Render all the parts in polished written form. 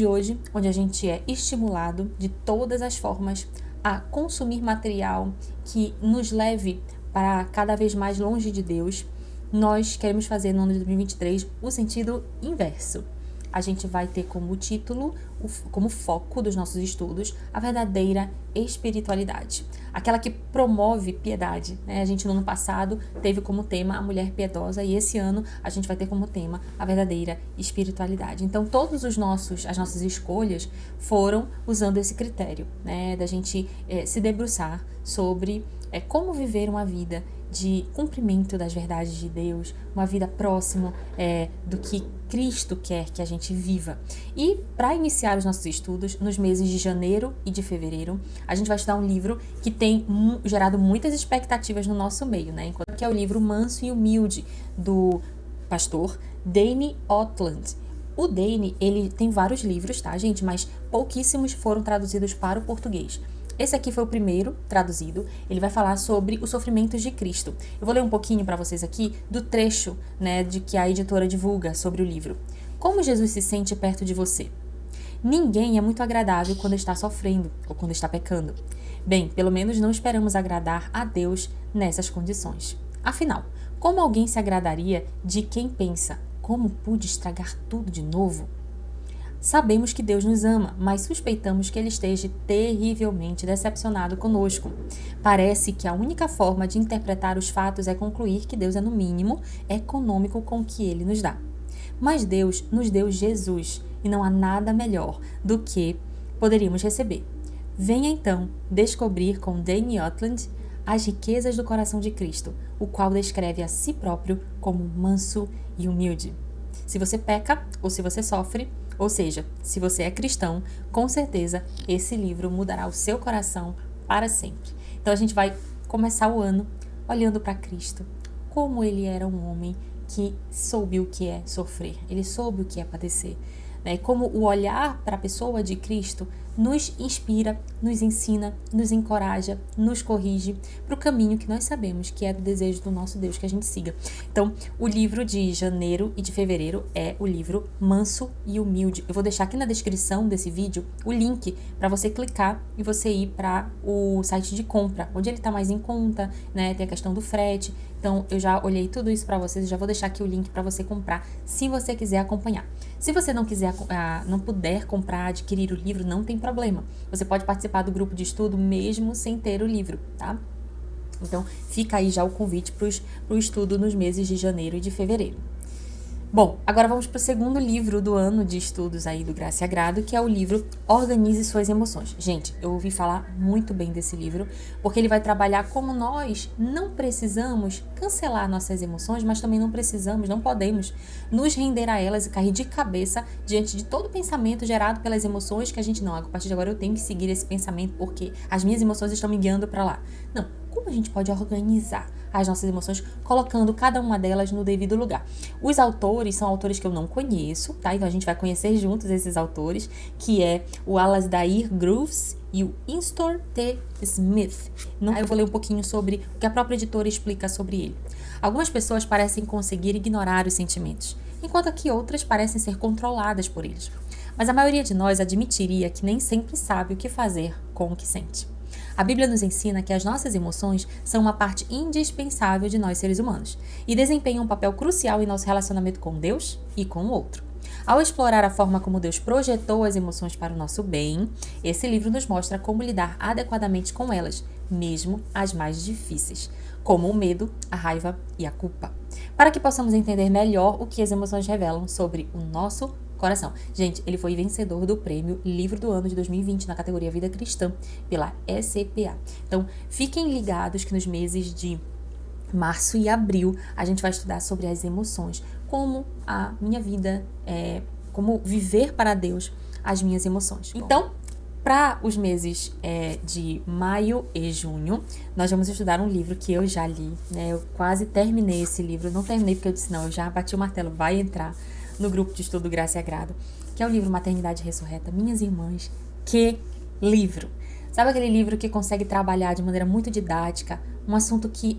de hoje, onde a gente é estimulado de todas as formas a consumir material que nos leve para cada vez mais longe de Deus, nós queremos fazer no ano de 2023 o sentido inverso. A gente vai ter como título, como foco dos nossos estudos, a verdadeira espiritualidade. Aquela que promove piedade, né? A gente no ano passado teve como tema a mulher piedosa e esse ano a gente vai ter como tema a verdadeira espiritualidade. Então todas as nossas escolhas foram usando esse critério, né? Da gente se debruçar sobre como viver uma vida de cumprimento das verdades de Deus, uma vida próxima do que Cristo quer que a gente viva. E para iniciar os nossos estudos, nos meses de janeiro e de fevereiro, a gente vai estudar um livro que tem gerado muitas expectativas no nosso meio, né? Enquanto que é o livro Manso e Humilde, do pastor Dane Ortlund. O Dane, ele tem vários livros, tá, gente? Mas pouquíssimos foram traduzidos para o português. Esse aqui foi o primeiro traduzido. Ele vai falar sobre os sofrimentos de Cristo. Eu vou ler um pouquinho para vocês aqui do trecho, né, de que a editora divulga sobre o livro. Como Jesus se sente perto de você? Ninguém é muito agradável quando está sofrendo ou quando está pecando. Bem, pelo menos não esperamos agradar a Deus nessas condições. Afinal, como alguém se agradaria de quem pensa, como pude estragar tudo de novo? Sabemos que Deus nos ama, mas suspeitamos que Ele esteja terrivelmente decepcionado conosco. Parece que a única forma de interpretar os fatos é concluir que Deus é, no mínimo, econômico com o que Ele nos dá. Mas Deus nos deu Jesus, e não há nada melhor do que poderíamos receber. Venha então descobrir com Dane Ortlund as riquezas do coração de Cristo, o qual descreve a si próprio como manso e humilde. Se você peca ou se você sofre, ou seja, se você é cristão, com certeza esse livro mudará o seu coração para sempre. Então a gente vai começar o ano olhando para Cristo, como ele era um homem que soube o que é sofrer, ele soube o que é padecer, né? Como o olhar para a pessoa de Cristo nos inspira, nos ensina, nos encoraja, nos corrige para o caminho que nós sabemos que é do desejo do nosso Deus que a gente siga. Então, o livro de janeiro e de fevereiro é o livro Manso e Humilde. Eu vou deixar aqui na descrição desse vídeo o link para você clicar e você ir para o site de compra, onde ele está mais em conta, né? Tem a questão do frete. Então, eu já olhei tudo isso para vocês, já vou deixar aqui o link para você comprar, se você quiser acompanhar. Se você não quiser, não puder comprar, adquirir o livro, não tem problema. Você pode participar do grupo de estudo mesmo sem ter o livro, tá? Então, fica aí já o convite para o estudo nos meses de janeiro e de fevereiro. Bom, agora vamos para o segundo livro do ano de estudos aí do Graça e Agrado, que é o livro Organize Suas Emoções. Gente, eu ouvi falar muito bem desse livro, porque ele vai trabalhar como nós não precisamos cancelar nossas emoções, mas também não podemos nos render a elas e cair de cabeça diante de todo pensamento gerado pelas emoções que a gente não, a partir de agora eu tenho que seguir esse pensamento porque as minhas emoções estão me guiando para lá. Não, como a gente pode organizar as nossas emoções, colocando cada uma delas no devido lugar? Os autores são autores que eu não conheço, tá? Então a gente vai conhecer juntos esses autores, que é o Alasdair Groves e o Instor T. Smith. Eu vou ler um pouquinho sobre o que a própria editora explica sobre ele. Algumas pessoas parecem conseguir ignorar os sentimentos, enquanto que outras parecem ser controladas por eles. Mas a maioria de nós admitiria que nem sempre sabe o que fazer com o que sente. A Bíblia nos ensina que as nossas emoções são uma parte indispensável de nós seres humanos e desempenham um papel crucial em nosso relacionamento com Deus e com o outro. Ao explorar a forma como Deus projetou as emoções para o nosso bem, esse livro nos mostra como lidar adequadamente com elas, mesmo as mais difíceis, como o medo, a raiva e a culpa, para que possamos entender melhor o que as emoções revelam sobre o nosso coração. Gente, ele foi vencedor do prêmio Livro do Ano de 2020 na categoria Vida Cristã pela ECPA. Então, fiquem ligados que nos meses de março e abril a gente vai estudar sobre as emoções, como a minha vida, como viver para Deus as minhas emoções. Então, para os meses de maio e junho, nós vamos estudar um livro que eu já li, né? Eu quase terminei esse livro, não terminei porque eu disse, não, eu já bati o martelo, vai entrar no grupo de estudo Graça e Agrado, que é o livro Maternidade Ressurreta. Minhas irmãs, que livro! Sabe aquele livro que consegue trabalhar de maneira muito didática, um assunto que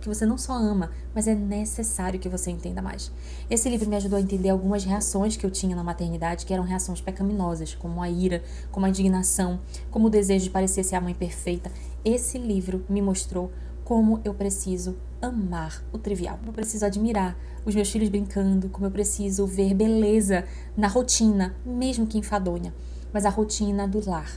você não só ama, mas é necessário que você entenda mais. Esse livro me ajudou a entender algumas reações que eu tinha na maternidade, que eram reações pecaminosas, como a ira, como a indignação, como o desejo de parecer ser a mãe perfeita. Esse livro me mostrou como eu preciso amar o trivial. Eu preciso admirar os meus filhos brincando, como eu preciso ver beleza na rotina, mesmo que enfadonha, mas a rotina do lar.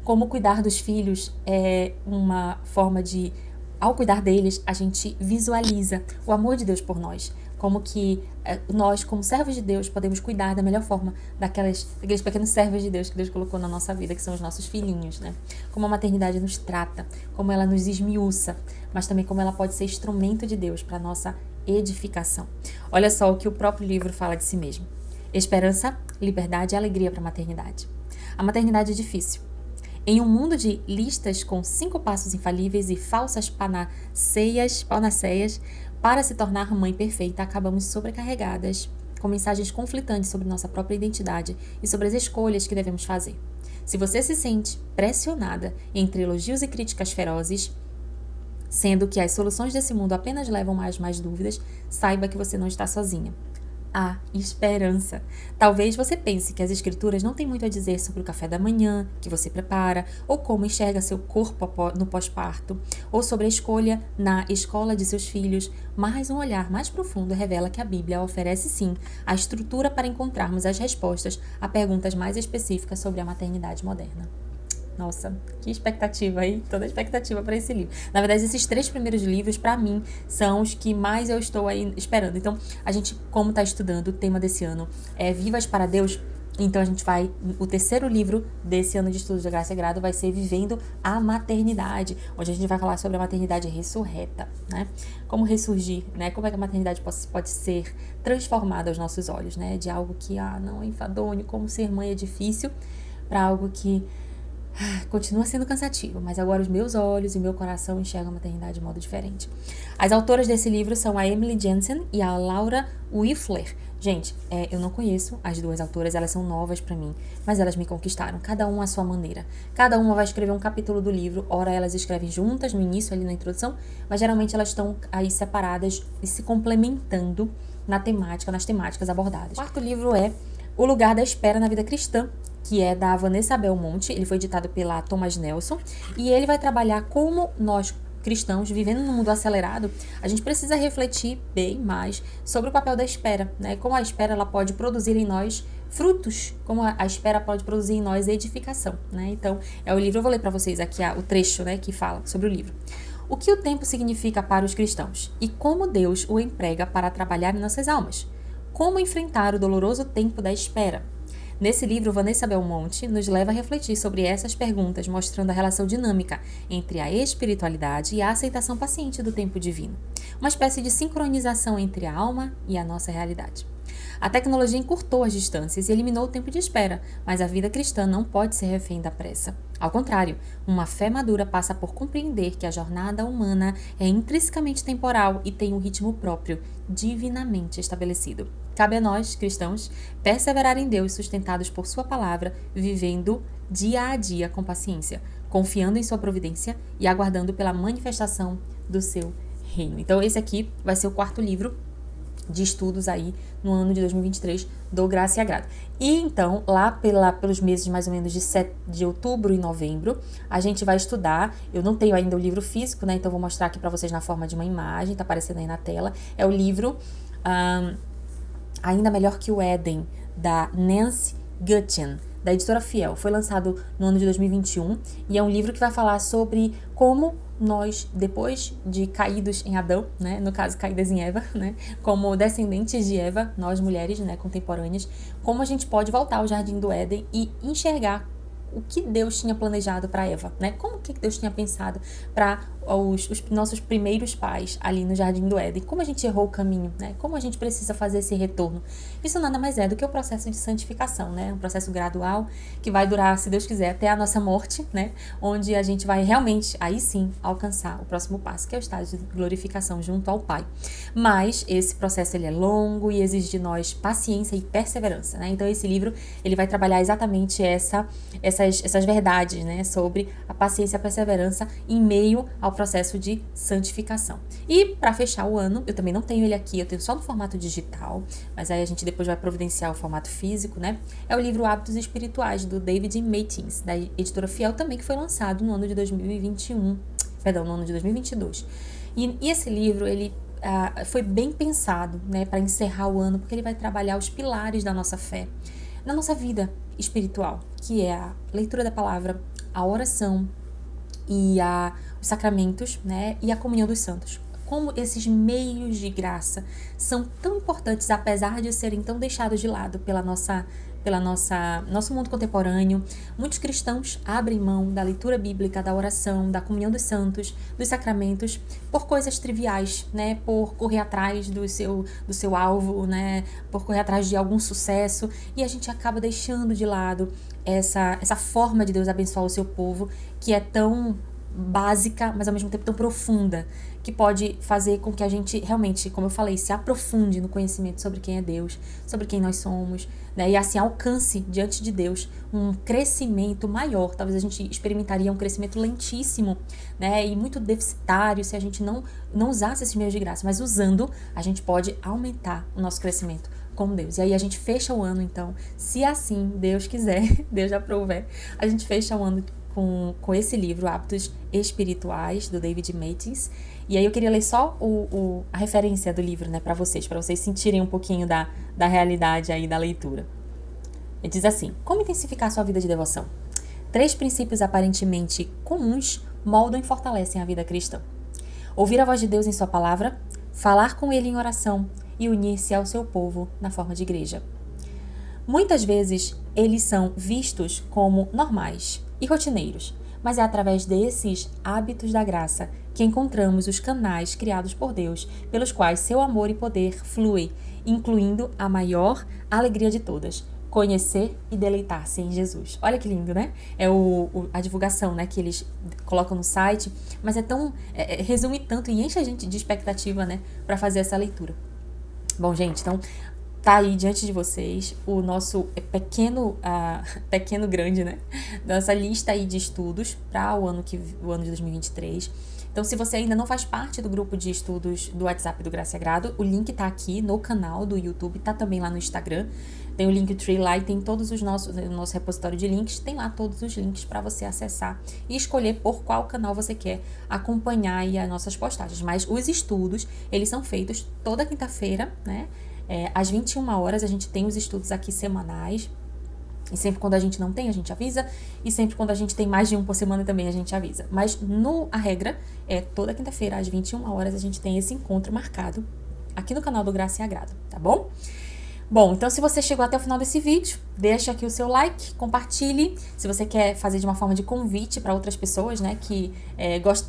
Como cuidar dos filhos é uma forma de, ao cuidar deles, a gente visualiza o amor de Deus por nós. Como que nós, como servos de Deus, podemos cuidar da melhor forma daqueles pequenos servos de Deus que Deus colocou na nossa vida, que são os nossos filhinhos, né? Como a maternidade nos trata, como ela nos esmiuça, mas também como ela pode ser instrumento de Deus para nossa edificação. Olha só o que o próprio livro fala de si mesmo. Esperança, liberdade e alegria para a maternidade. A maternidade é difícil. Em um mundo de listas com 5 passos infalíveis e falsas panaceias, para se tornar mãe perfeita, acabamos sobrecarregadas com mensagens conflitantes sobre nossa própria identidade e sobre as escolhas que devemos fazer. Se você se sente pressionada entre elogios e críticas ferozes, sendo que as soluções desse mundo apenas levam mais dúvidas, saiba que você não está sozinha. Há esperança. Talvez você pense que as escrituras não têm muito a dizer sobre o café da manhã que você prepara, ou como enxerga seu corpo no pós-parto, ou sobre a escolha na escola de seus filhos, mas um olhar mais profundo revela que a Bíblia oferece sim a estrutura para encontrarmos as respostas a perguntas mais específicas sobre a maternidade moderna. Nossa, que expectativa aí, toda expectativa para esse livro. Na verdade, esses 3 primeiros livros, para mim, são os que mais eu estou aí esperando. Então, a gente, como está estudando, o tema desse ano é Vivas para Deus, então a gente vai, o 3º livro desse ano de estudos da Graça e Grado vai ser Vivendo a Maternidade, onde a gente vai falar sobre a maternidade ressurreta, né? Como ressurgir, né? Como é que a maternidade pode ser transformada aos nossos olhos, né? De algo que, não é enfadonho, como ser mãe é difícil, para algo que continua sendo cansativo, mas agora os meus olhos e meu coração enxergam a maternidade de modo diferente. As autoras desse livro são a Emily Jensen e a Laura Wifler. Gente, eu não conheço as 2 autoras, elas são novas pra mim, mas elas me conquistaram, cada uma à sua maneira. Cada uma vai escrever um capítulo do livro, ora elas escrevem juntas no início, ali na introdução, mas geralmente elas estão aí separadas e se complementando nas temáticas abordadas. O 4º livro é O Lugar da Espera na Vida Cristã, que é da Vanessa Belmonte. Ele foi editado pela Thomas Nelson e ele vai trabalhar como nós cristãos, vivendo num mundo acelerado, a gente precisa refletir bem mais sobre o papel da espera, né? Como a espera ela pode produzir em nós frutos, como a espera pode produzir em nós edificação, né? Então, é o livro, eu vou ler para vocês aqui o trecho, né, que fala sobre o livro. O que o tempo significa para os cristãos e como Deus o emprega para trabalhar em nossas almas. Como enfrentar o doloroso tempo da espera. Nesse livro, Vanessa Belmonte nos leva a refletir sobre essas perguntas, mostrando a relação dinâmica entre a espiritualidade e a aceitação paciente do tempo divino. Uma espécie de sincronização entre a alma e a nossa realidade. A tecnologia encurtou as distâncias e eliminou o tempo de espera, mas a vida cristã não pode ser refém da pressa. Ao contrário, uma fé madura passa por compreender que a jornada humana é intrinsecamente temporal e tem um ritmo próprio, divinamente estabelecido. Cabe a nós, cristãos, perseverar em Deus, sustentados por sua palavra, vivendo dia a dia com paciência, confiando em sua providência e aguardando pela manifestação do seu reino. Então esse aqui vai ser o 4º livro de estudos aí no ano de 2023 do Graça e Agrado. E então, lá pelos meses mais ou menos de outubro e novembro, a gente vai estudar, eu não tenho ainda o livro físico, né, então vou mostrar aqui para vocês na forma de uma imagem, tá aparecendo aí na tela, é o livro Ainda Melhor que o Éden, da Nancy Gutchen, da editora Fiel. Foi lançado no ano de 2021 e é um livro que vai falar sobre como nós, depois de caídos em Adão, né, no caso caídas em Eva, né, como descendentes de Eva, nós mulheres, né, contemporâneas, como a gente pode voltar ao Jardim do Éden e enxergar o que Deus tinha planejado para Eva, né? Como que Deus tinha pensado para os nossos primeiros pais ali no Jardim do Éden? Como a gente errou o caminho, né? Como a gente precisa fazer esse retorno? Isso nada mais é do que o processo de santificação, né? Um processo gradual que vai durar, se Deus quiser, até a nossa morte, né? Onde a gente vai realmente, aí sim, alcançar o próximo passo, que é o estágio de glorificação junto ao Pai. Mas esse processo ele é longo e exige de nós paciência e perseverança, né? Então esse livro ele vai trabalhar exatamente essas verdades, né, sobre a paciência e a perseverança em meio ao processo de santificação. E para fechar o ano, eu também não tenho ele aqui, eu tenho só no formato digital, mas aí a gente depois vai providenciar o formato físico, né? É o livro Hábitos Espirituais, do David Maitins, da editora Fiel também, que foi lançado no ano de 2021, perdão, no ano de 2022. E esse livro, ele foi bem pensado, né, para encerrar o ano, porque ele vai trabalhar os pilares da nossa fé, na nossa vida espiritual, que é a leitura da palavra, a oração e os sacramentos, né, e a comunhão dos santos. Como esses meios de graça são tão importantes, apesar de serem tão deixados de lado pela nosso mundo contemporâneo. Muitos cristãos abrem mão da leitura bíblica, da oração, da comunhão dos santos, dos sacramentos, por coisas triviais, né? Por correr atrás do seu alvo, né? Por correr atrás de algum sucesso, e a gente acaba deixando de lado essa forma de Deus abençoar o seu povo, que é tão básica, mas ao mesmo tempo tão profunda, que pode fazer com que a gente realmente, como eu falei, se aprofunde no conhecimento sobre quem é Deus, sobre quem nós somos, né? E assim alcance diante de Deus um crescimento maior. Talvez a gente experimentaria um crescimento lentíssimo, né? E muito deficitário se a gente não usasse esses meios de graça, mas usando, a gente pode aumentar o nosso crescimento com Deus. E aí a gente fecha o ano, então, se assim Deus quiser, Deus já aprouver, a gente fecha o ano com esse livro, Hábitos Espirituais, do David Maitins. E aí eu queria ler só a referência do livro, né, para vocês sentirem um pouquinho da realidade aí da leitura. Ele diz assim: como intensificar sua vida de devoção? 3 princípios aparentemente comuns moldam e fortalecem a vida cristã. Ouvir a voz de Deus em sua palavra, falar com Ele em oração e unir-se ao seu povo na forma de igreja. Muitas vezes, eles são vistos como normais e rotineiros, mas é através desses hábitos da graça que encontramos os canais criados por Deus, pelos quais seu amor e poder fluem, incluindo a maior alegria de todas, conhecer e deleitar-se em Jesus. Olha que lindo, né? É a divulgação, né, que eles colocam no site, mas resume tanto e enche a gente de expectativa, né, para fazer essa leitura. Bom, gente, então tá aí diante de vocês o nosso pequeno grande, né? Nossa lista aí de estudos para o ano de 2023. Então, se você ainda não faz parte do grupo de estudos do WhatsApp do Graça e Agrado, o link tá aqui no canal do YouTube, tá também lá no Instagram. Tem o Linktree lá e tem todos o nosso repositório de links, tem lá todos os links para você acessar e escolher por qual canal você quer acompanhar aí as nossas postagens. Mas os estudos, eles são feitos toda quinta-feira, né? Às 21 horas a gente tem os estudos aqui semanais, e sempre quando a gente não tem, a gente avisa, e sempre quando a gente tem mais de um por semana também a gente avisa. Mas a regra é toda quinta-feira às 21 horas a gente tem esse encontro marcado aqui no canal do Graça e Agrado, tá bom? Bom, então se você chegou até o final desse vídeo, deixa aqui o seu like, compartilhe. Se você quer fazer de uma forma de convite para outras pessoas, né, que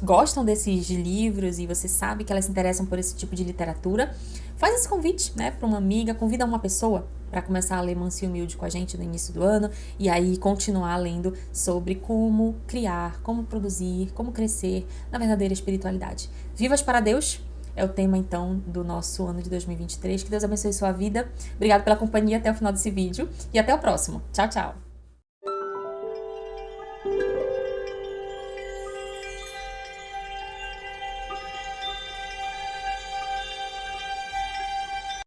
gostam desses livros e você sabe que elas se interessam por esse tipo de literatura, faz esse convite, né, para uma amiga, convida uma pessoa para começar a ler Manso e Humilde com a gente no início do ano e aí continuar lendo sobre como criar, como produzir, como crescer na verdadeira espiritualidade. Vivas para Deus! É o tema, então, do nosso ano de 2023. Que Deus abençoe sua vida. Obrigada pela companhia até o final desse vídeo. E até o próximo. Tchau, tchau.